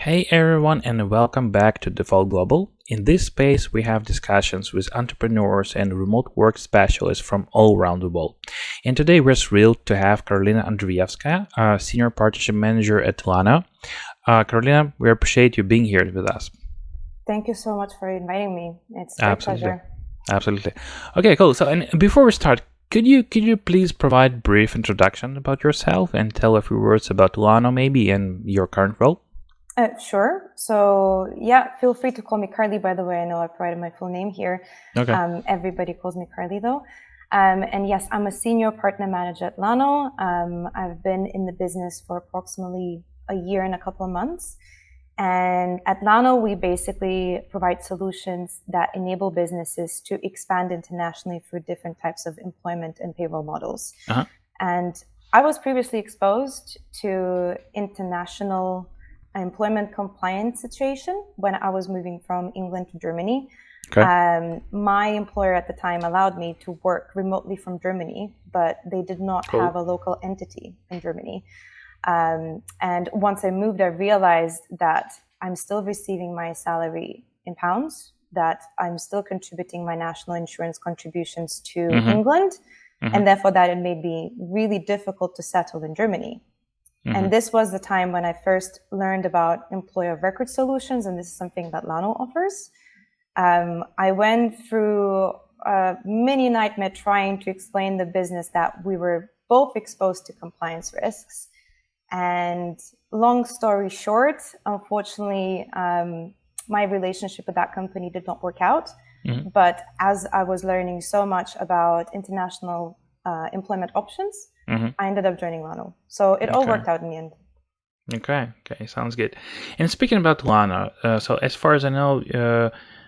Hey everyone, and welcome back to Default Global. In this space, we have discussions with entrepreneurs and remote work specialists from all around the world. And today we're thrilled to have Karolina Andrijevskaja, a Senior Partnership Manager at Lano. Karolina, we appreciate you being here with us. Thank you so much for inviting me. It's a pleasure. Absolutely. Okay, cool. So, and before we start, could you please provide a brief introduction about yourself and tell a few words about Lano maybe and your current role? Sure. So, yeah, feel free to call me Carly, by the way. I know I provided my full name here. Okay. Everybody calls me Carly, though. And yes, I'm a senior partner manager at Lano. I've been in the business for approximately a year and a couple of months. And at Lano, we basically provide solutions that enable businesses to expand internationally through different types of employment and payroll models. Uh-huh. And I was previously exposed to international employment compliance situation when I was moving from England to Germany. Okay. My employer at the time allowed me to work remotely from Germany, but they did not have a local entity in Germany. And once I moved, I realized that I'm still receiving my salary in pounds, that I'm still contributing my national insurance contributions to England, and therefore that it made me really difficult to settle in Germany. And this was the time when I first learned about employer of record solutions, and this is something that Lano offers. I went through a mini nightmare trying to explain the business that we were both exposed to compliance risks. And long story short, unfortunately, my relationship with that company did not work out. But as I was learning so much about international employment options, I ended up joining Lano. So it all worked out in the end. Okay, sounds good. And speaking about Lano, so as far as I know,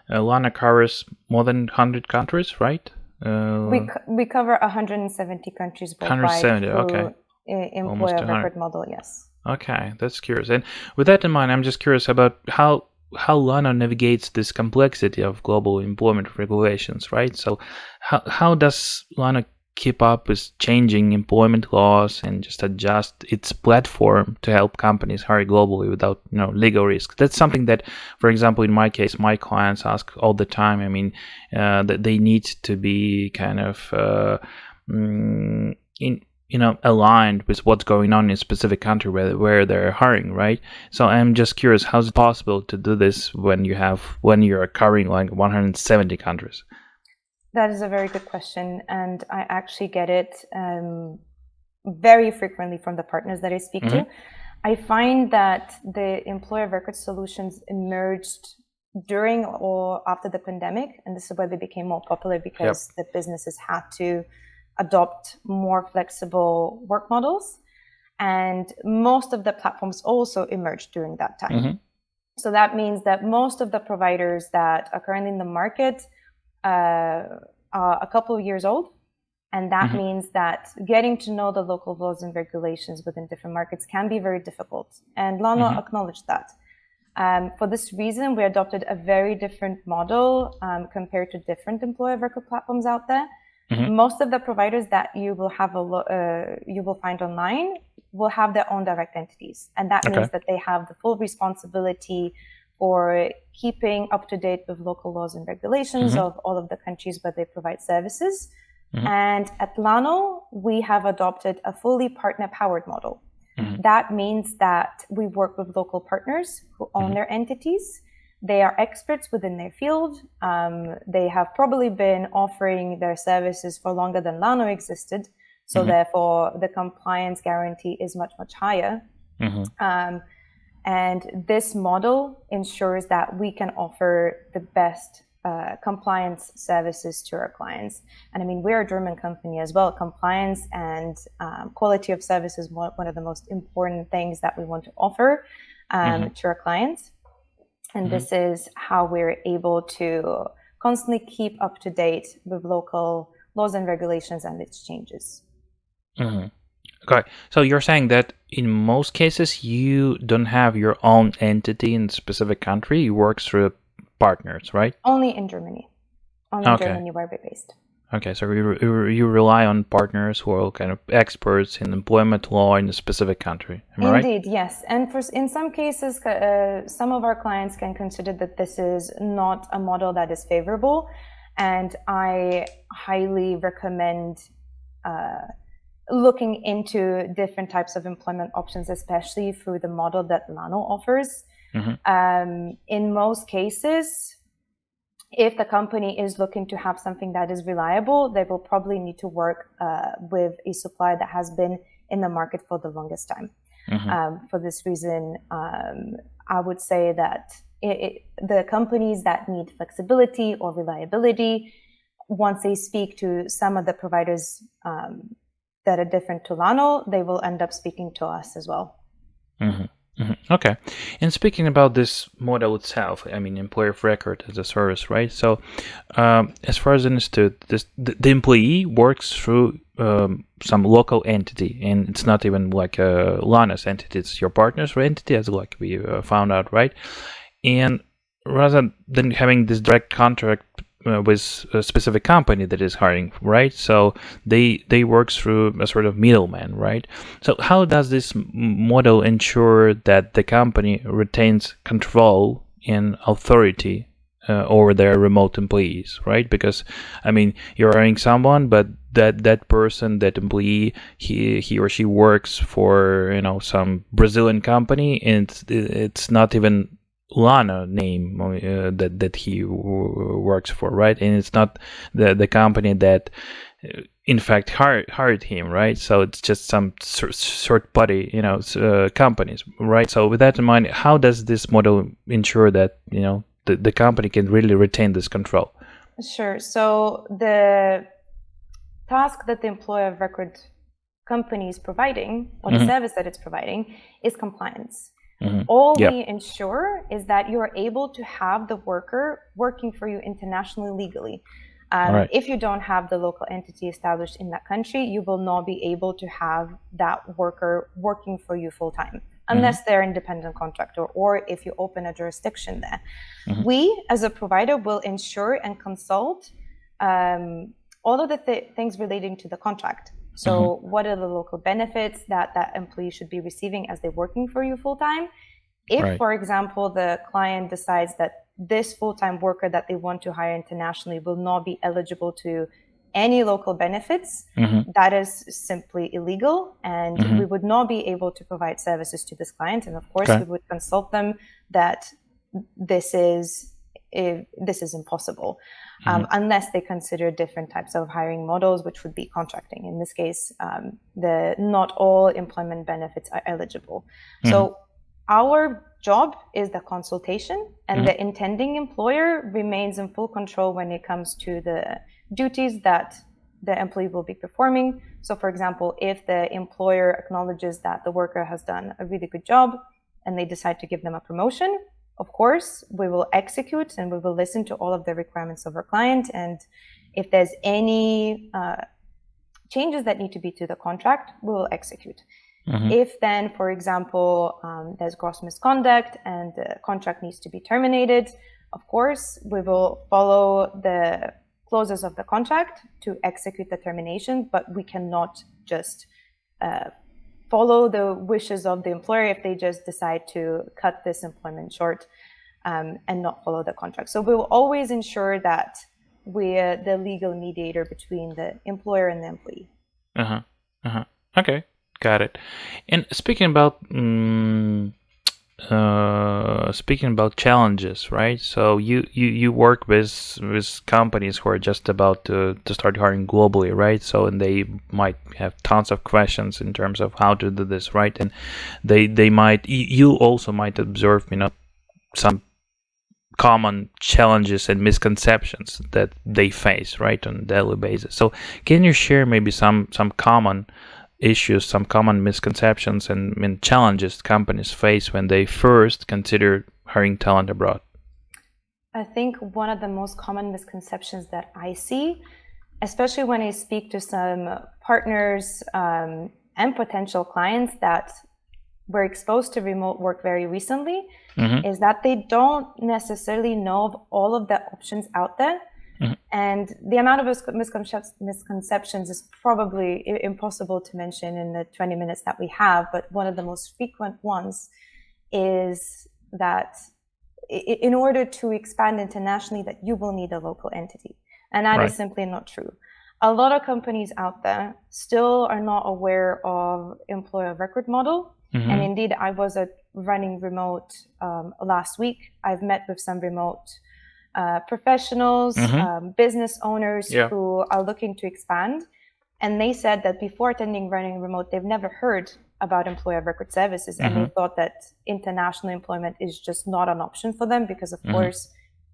Lano covers more than 100 countries, right? We cover 170 countries worldwide. 170, okay. Employer of record model, yes. Okay, that's curious. And with that in mind, I'm just curious about how Lano navigates this complexity of global employment regulations, right? So how does Lano keep up with changing employment laws and just adjust its platform to help companies hire globally without legal risk? That's something that, for example, in my case, my clients ask all the time. I mean, that they need to be kind of aligned with what's going on in a specific country where they're hiring, right? So I'm just curious, how's it possible to do this when you're covering like 170 countries? That is a very good question, and I actually get it very frequently from the partners that I speak to. I find that the employer record solutions emerged during or after the pandemic, and this is where they became more popular because the businesses had to adopt more flexible work models, and most of the platforms also emerged during that time. So that means that most of the providers that are currently in the market are a couple of years old, and that means that getting to know the local laws and regulations within different markets can be very difficult, and Lano acknowledged that. For this reason, we adopted a very different model compared to different employer record platforms out there. Most of the providers that you will find online will have their own direct entities, and that means that they have the full responsibility for keeping up to date with local laws and regulations of all of the countries where they provide services. And at Lano, we have adopted a fully partner-powered model. That means that we work with local partners who own their entities. They are experts within their field. They have probably been offering their services for longer than Lano existed. So therefore, the compliance guarantee is much, much higher. And this model ensures that we can offer the best compliance services to our clients. And I mean, we're a German company as well. Compliance and quality of service is one of the most important things that we want to offer to our clients. And this is how we're able to constantly keep up to date with local laws and regulations and its changes. Okay, so you're saying that in most cases you don't have your own entity in a specific country, you work through partners, right? Only in Germany. Only in Germany where we're based. Okay, so you rely on partners who are kind of experts in employment law in a specific country. Am I right? Indeed, yes. And in some cases, some of our clients can consider that this is not a model that is favorable. And I highly recommend looking into different types of employment options, especially through the model that Lano offers. In most cases, if the company is looking to have something that is reliable, they will probably need to work with a supplier that has been in the market for the longest time. For this reason, I would say that the companies that need flexibility or reliability, once they speak to some of the providers that are different to Lano, they will end up speaking to us as well. Okay. And speaking about this model itself, I mean, employer of record as a service, right? So, as far as I understood, the employee works through some local entity, and it's not even like a Lana's entity; it's your partner's entity, as like we found out, right? And rather than having this direct contract with a specific company that is hiring, right? So they work through a sort of middleman, right? So how does this model ensure that the company retains control and authority over their remote employees, right? Because I mean, you're hiring someone, but that person, that employee, he or she works for some Brazilian company, and it's not even Lano name that he works for, right? And it's not the company that in fact hired him, right? So it's just some third party companies, right? So with that in mind, how does this model ensure that the company can really retain this control? Sure. So the task that the employer of record company is providing, or the service that it's providing, is compliance. All we ensure is that you are able to have the worker working for you internationally legally. If you don't have the local entity established in that country, you will not be able to have that worker working for you full time, unless they're independent contractor or if you open a jurisdiction there. We, as a provider, will ensure and consult all of the things relating to the contract. So what are the local benefits that employee should be receiving as they're working for you full time? If, for example, the client decides that this full-time worker that they want to hire internationally will not be eligible to any local benefits, that is simply illegal, and we would not be able to provide services to this client. And of course, we would consult them that this is impossible, unless they consider different types of hiring models, which would be contracting. In this case, not all employment benefits are eligible. So our job is the consultation, and the intending employer remains in full control when it comes to the duties that the employee will be performing. So for example, if the employer acknowledges that the worker has done a really good job and they decide to give them a promotion, of course, we will execute and we will listen to all of the requirements of our client. And if there's any changes that need to be to the contract, we will execute. If then, for example, there's gross misconduct and the contract needs to be terminated, of course, we will follow the clauses of the contract to execute the termination, but we cannot just follow the wishes of the employer if they just decide to cut this employment short and not follow the contract. So we will always ensure that we're the legal mediator between the employer and the employee. Okay, got it. And speaking about challenges, right? So you work with companies who are just about to start hiring globally, right? So and they might have tons of questions in terms of how to do this, right? And you also might observe some common challenges and misconceptions that they face, right, on a daily basis. So can you share maybe some common issues, some common misconceptions and challenges companies face when they first consider hiring talent abroad? I think one of the most common misconceptions that I see, especially when I speak to some partners and potential clients that were exposed to remote work very recently, is that they don't necessarily know of all of the options out there And the amount of misconceptions is probably impossible to mention in the 20 minutes that we have, but one of the most frequent ones is that in order to expand internationally, that you will need a local entity. And that is simply not true. A lot of companies out there still are not aware of employer of record model. And indeed, I was at running remote last week. I've met with some remote professionals, business owners who are looking to expand. And they said that before attending running remote, they've never heard about employer of record services. And they thought that international employment is just not an option for them because, of course,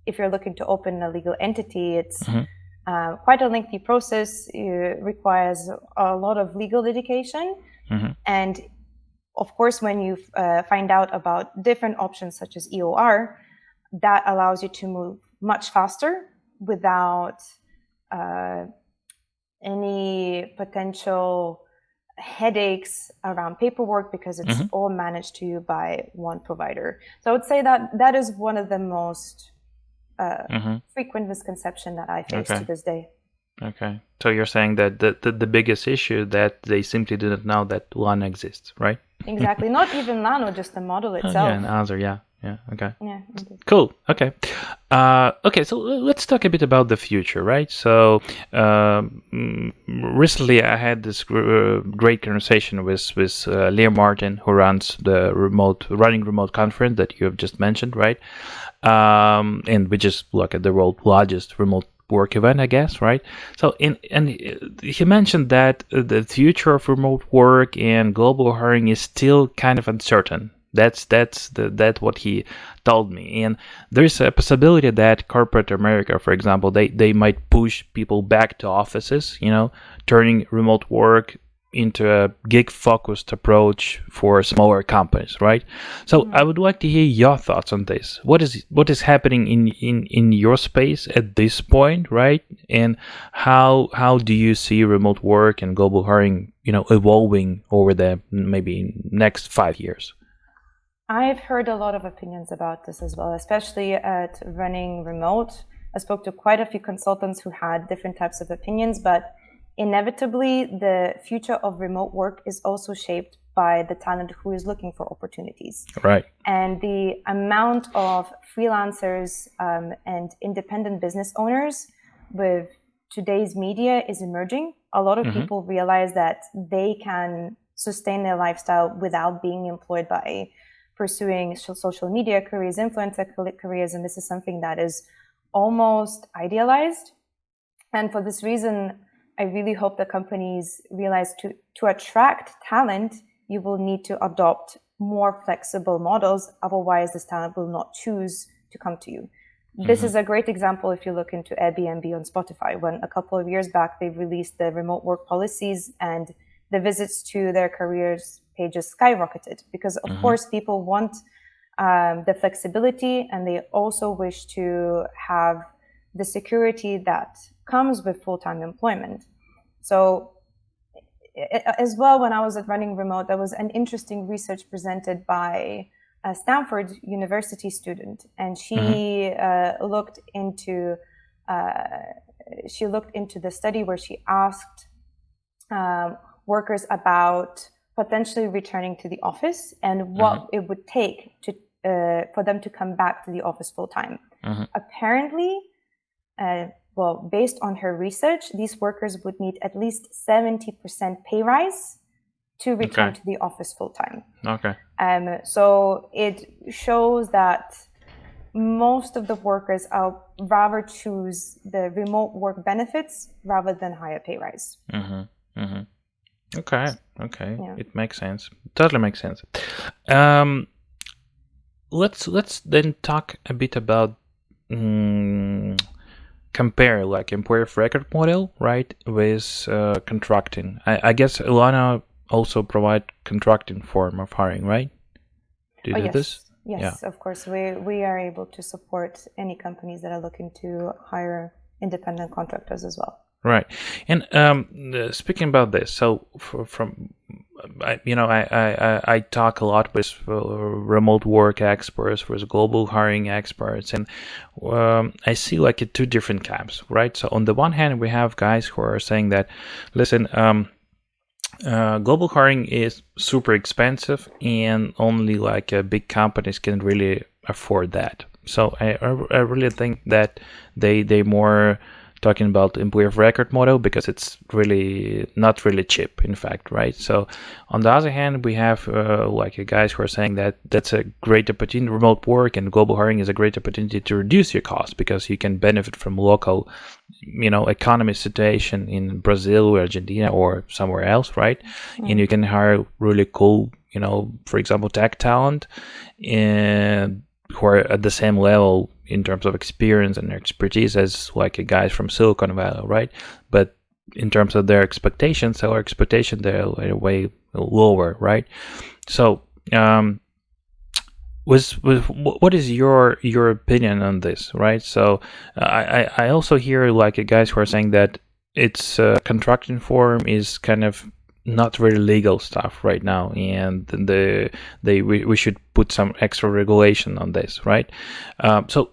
if you're looking to open a legal entity, it's quite a lengthy process. It requires a lot of legal education. And of course, when you find out about different options such as EOR, that allows you to move much faster without any potential headaches around paperwork because it's all managed to you by one provider. So I would say that that is one of the most frequent misconception that I face to this day. Okay. So you're saying that the biggest issue that they simply didn't know that Lano exists, right? Exactly. Not even Lano, just the model itself. Yeah, and other, yeah. Okay. Yeah. Indeed. Cool. Okay. Okay. So let's talk a bit about the future, right? So recently, I had this great conversation with Leah Martin, who runs the running remote conference that you have just mentioned, right? And we just look at the world's largest remote work event, I guess, right? So, and he mentioned that the future of remote work and global hiring is still kind of uncertain. That's what he told me. And there's a possibility that corporate America, for example, they might push people back to offices, turning remote work into a gig-focused approach for smaller companies, right? So I would like to hear your thoughts on this. What is happening in your space at this point, right? And how do you see remote work and global hiring, evolving over the maybe next 5 years? I've heard a lot of opinions about this as well, especially at running remote. I spoke to quite a few consultants who had different types of opinions, but inevitably, the future of remote work is also shaped by the talent who is looking for opportunities. Right. And the amount of freelancers and independent business owners with today's media is emerging. A lot of people realize that they can sustain their lifestyle without being employed by pursuing social media careers, influencer careers, and this is something that is almost idealized. And for this reason, I really hope that companies realize to attract talent, you will need to adopt more flexible models. Otherwise, this talent will not choose to come to you. This is a great example if you look into Airbnb on Spotify. When a couple of years back, they released the remote work policies and the visits to their careers pages skyrocketed because, of course, people want the flexibility and they also wish to have the security that comes with full-time employment. So as well, when I was at running remote, there was an interesting research presented by a Stanford University student, and she looked into the study where she asked workers about potentially returning to the office and what it would take for them to come back to the office full time. Apparently, based on her research, these workers would need at least 70% pay rise to return to the office full time. Okay. So it shows that most of the workers are rather choose the remote work benefits rather than higher pay rise. Okay. Yeah. It makes sense. Totally makes sense. Let's then talk a bit about compare like employer of record model, right, with contracting. I guess Lano also provide contracting form of hiring, right? Do you do this? Yes, of course. We are able to support any companies that are looking to hire independent contractors as well. Right. And speaking about this, so from I talk a lot with remote work experts, with global hiring experts, and I see like two different camps, right? So on the one hand, we have guys who are saying that, listen, global hiring is super expensive, and only like big companies can really afford that. So I really think that they more talking about employer of record model, because it's really not really cheap, in fact, right? So on the other hand, we have guys who are saying that that's a great opportunity. Remote work and global hiring is a great opportunity to reduce your costs, because you can benefit from local economy situation in Brazil or Argentina or somewhere else, right? And you can hire really cool, for example, tech talent, and who are at the same level in terms of experience and expertise as like a guys from Silicon Valley, right? But in terms of their expectations, our expectation they're way lower, right? So, what is your opinion on this, right? So, I also hear like guys who are saying that its contracting form is kind of not really legal stuff right now, and we should put some extra regulation on this, right? So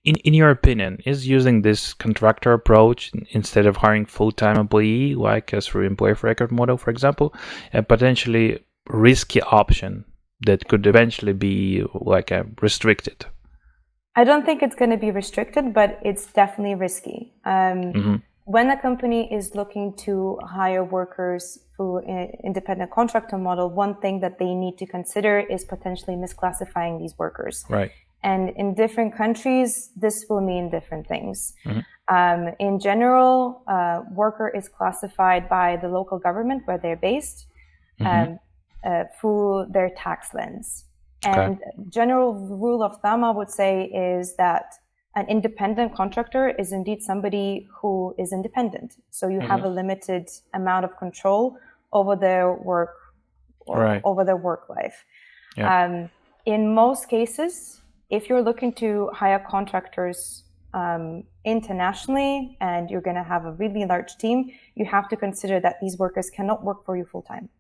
in your opinion, is using this contractor approach instead of hiring full-time employee, like as through employer of record model, for example, a potentially risky option that could eventually be like restricted? I don't think it's going to be restricted, but it's definitely risky. When a company is looking to hire workers through an independent contractor model, one thing that they need to consider is potentially misclassifying these workers. Right. And in different countries, this will mean different things. In general, worker is classified by the local government where they're based through their tax lens. And general rule of thumb, I would say, is that an independent contractor is indeed somebody who is independent. So you have a limited amount of control over their work or over their work life. Yeah. In most cases, if you're looking to hire contractors internationally and you're going to have a really large team, you have to consider that these workers cannot work for you full time.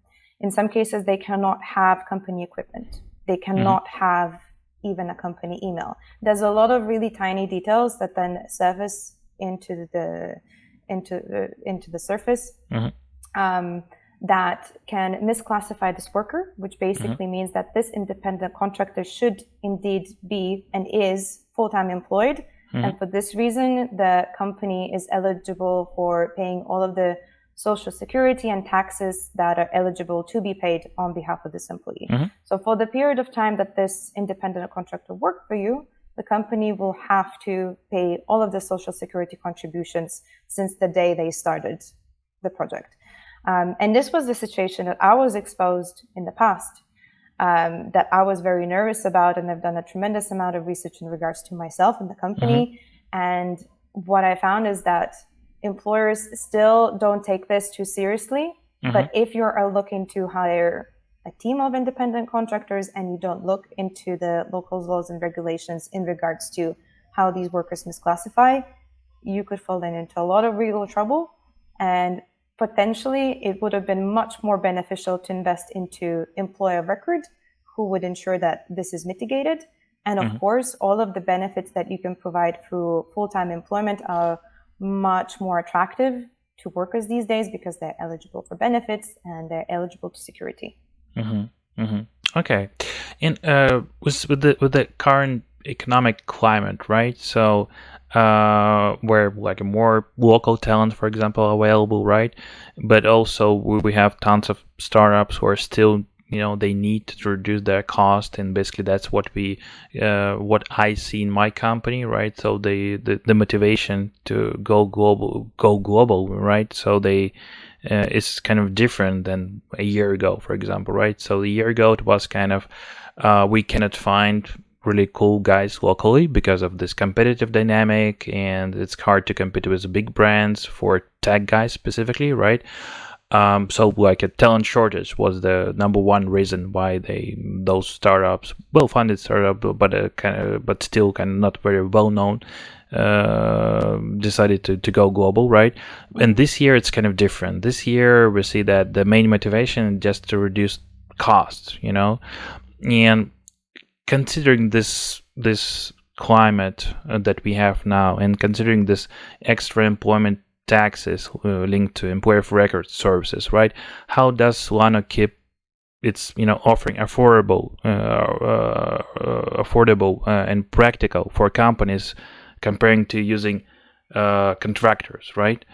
In some cases, they cannot have company equipment. They cannot have even a company email. There's a lot of really tiny details that then surface into the surface that can misclassify this worker, which basically means that this independent contractor should indeed be and is full-time employed. And for this reason, the company is eligible for paying all of the social security and taxes that are eligible to be paid on behalf of this employee. So for the period of time that this independent contractor worked for you, the company will have to pay all of the social security contributions since the day they started the project. And this was the situation that I was exposed in the past, that I was very nervous about, and I've done a tremendous amount of research in regards to myself and the company. And what I found is that employers still don't take this too seriously. But if you are looking to hire a team of independent contractors and you don't look into the local laws and regulations in regards to how these workers misclassify, you could fall into a lot of legal trouble. And potentially, it would have been much more beneficial to invest into employer of record, who would ensure that this is mitigated. And of course, all of the benefits that you can provide through full-time employment are much more attractive to workers these days because they're eligible for benefits and they're eligible to security. Okay, and with the current economic climate, right? So where like more local talent, for example, available, right? But also we have tons of startups who are still, they need to reduce their cost, and basically that's what what I see in my company, right? So the motivation to go global, right? So it's kind of different than a year ago, for example, right? So a year ago it was kind of we cannot find really cool guys locally because of this competitive dynamic, and it's hard to compete with big brands for tech guys specifically, right? So like a talent shortage was the number one reason why those startups, well-funded startup, but still kind of not very well known, decided to go global, right? And this year it's kind of different. This year we see that the main motivation is just to reduce costs, and considering this climate that we have now, and considering this extra employment taxes linked to employer of record services, right? How does Lano keep its offering affordable and practical for companies comparing to using contractors, right?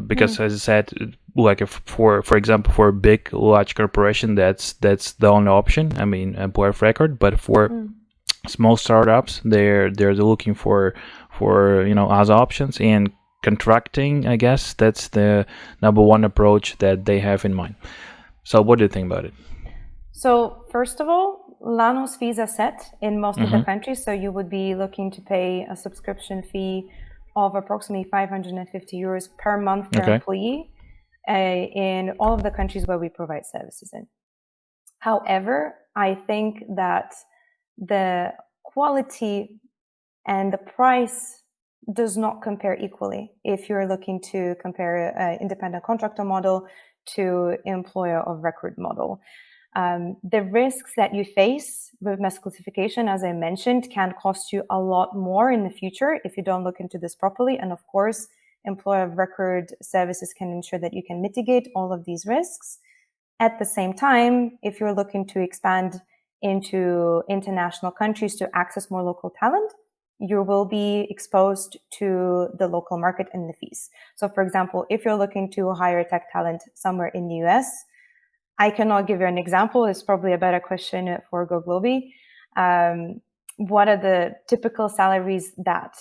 Because as I said, like for example, for a large corporation, that's the only option. I mean, employer of record, but for small startups, they're looking for other options, and contracting, I guess that's the number one approach that they have in mind. So what do you think about it? So first of all, Lano's fees are set in most of the countries. So you would be looking to pay a subscription fee of approximately 550 euros per month per employee in all of the countries where we provide services in. However, I think that the quality and the price does not compare equally if you're looking to compare an independent contractor model to employer of record model. The risks that you face with misclassification, as I mentioned, can cost you a lot more in the future if you don't look into this properly. And of course, employer of record services can ensure that you can mitigate all of these risks. At the same time, if you're looking to expand into international countries to access more local talent, you will be exposed to the local market and the fees. So for example, if you're looking to hire tech talent somewhere in the US, I cannot give you an example. It's probably a better question for GoGloby. What are the typical salaries that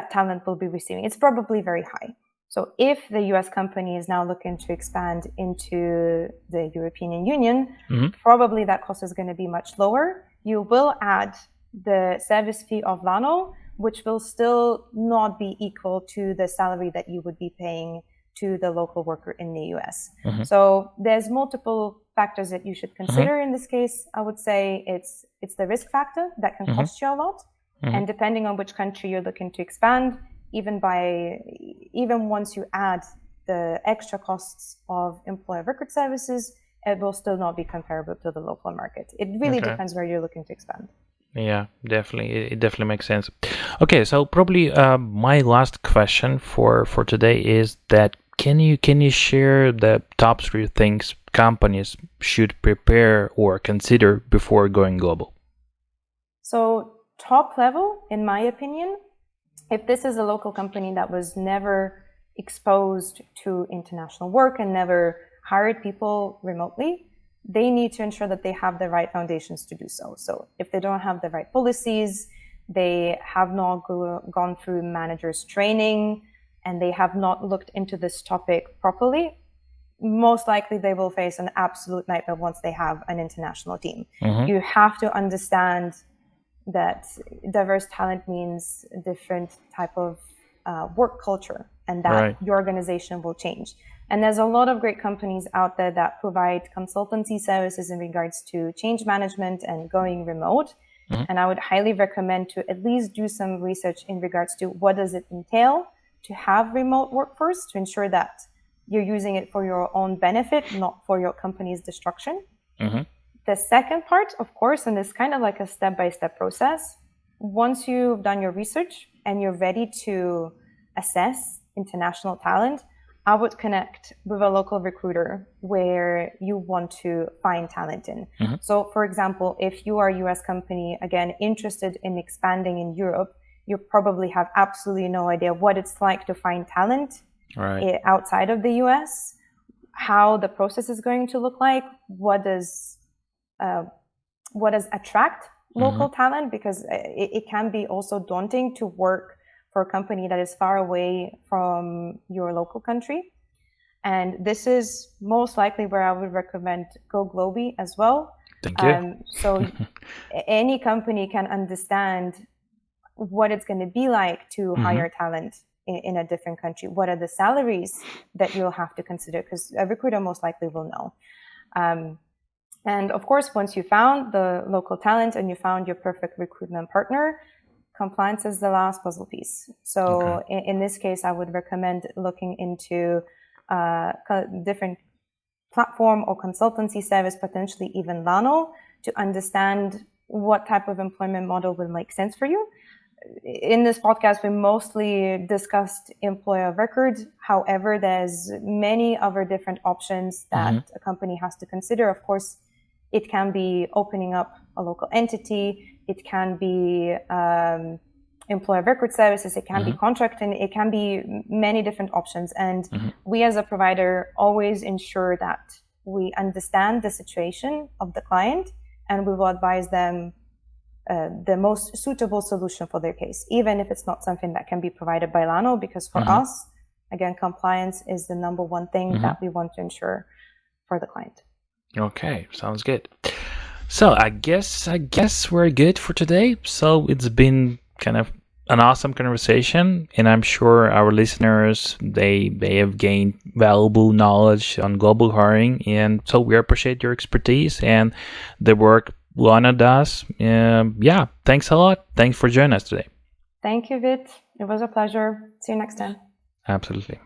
talent will be receiving? It's probably very high. So if the US company is now looking to expand into the European Union, probably that cost is going to be much lower. You will add the service fee of Lano, which will still not be equal to the salary that you would be paying to the local worker in the US. So there's multiple factors that you should consider in this case. I would say it's the risk factor that can cost you a lot. And depending on which country you're looking to expand, even once you add the extra costs of employer record services, it will still not be comparable to the local market. It really depends where you're looking to expand. Yeah, definitely. It definitely makes sense. Okay, so probably my last question for today is that can you share the top 3 things companies should prepare or consider before going global? So top level, in my opinion, if this is a local company that was never exposed to international work and never hired people remotely, they need to ensure that they have the right foundations to do so. So if they don't have the right policies, they have not gone through managers training, and they have not looked into this topic properly, most likely they will face an absolute nightmare once they have an international team. You have to understand that diverse talent means a different type of work culture, and that your organization will change. And there's a lot of great companies out there that provide consultancy services in regards to change management and going remote. And I would highly recommend to at least do some research in regards to what does it entail to have remote workforce, to ensure that you're using it for your own benefit, not for your company's destruction. The second part, of course, and it's kind of like a step-by-step process, once you've done your research and you're ready to assess international talent, I would connect with a local recruiter where you want to find talent in. So, for example, if you are a US company, again, interested in expanding in Europe, you probably have absolutely no idea what it's like to find talent outside of the US, how the process is going to look like, what does attract local talent, because it can be also daunting to work for a company that is far away from your local country. And this is most likely where I would recommend GoGloby as well. Thank you. So any company can understand what it's going to be like to hire talent in a different country? What are the salaries that you'll have to consider? Because a recruiter most likely will know. And of course, once you found the local talent and you found your perfect recruitment partner, compliance is the last puzzle piece. So in this case, I would recommend looking into different platform or consultancy service, potentially even Lano, to understand what type of employment model will make sense for you. In this podcast, we mostly discussed employer of record. However, there's many other different options that a company has to consider. Of course, it can be opening up a local entity. It can be employer of record services. It can be contracting. It can be many different options. And we as a provider always ensure that we understand the situation of the client and we will advise them the most suitable solution for their case, even if it's not something that can be provided by Lano, because for us, again, compliance is the number one thing that we want to ensure for the client. Okay, sounds good. So I guess we're good for today. So it's been kind of an awesome conversation, and I'm sure our listeners they have gained valuable knowledge on global hiring, and so we appreciate your expertise and the work Lano does. Yeah, thanks a lot. Thanks for joining us today. Thank you, Vit. It was a pleasure. See you next time. Absolutely.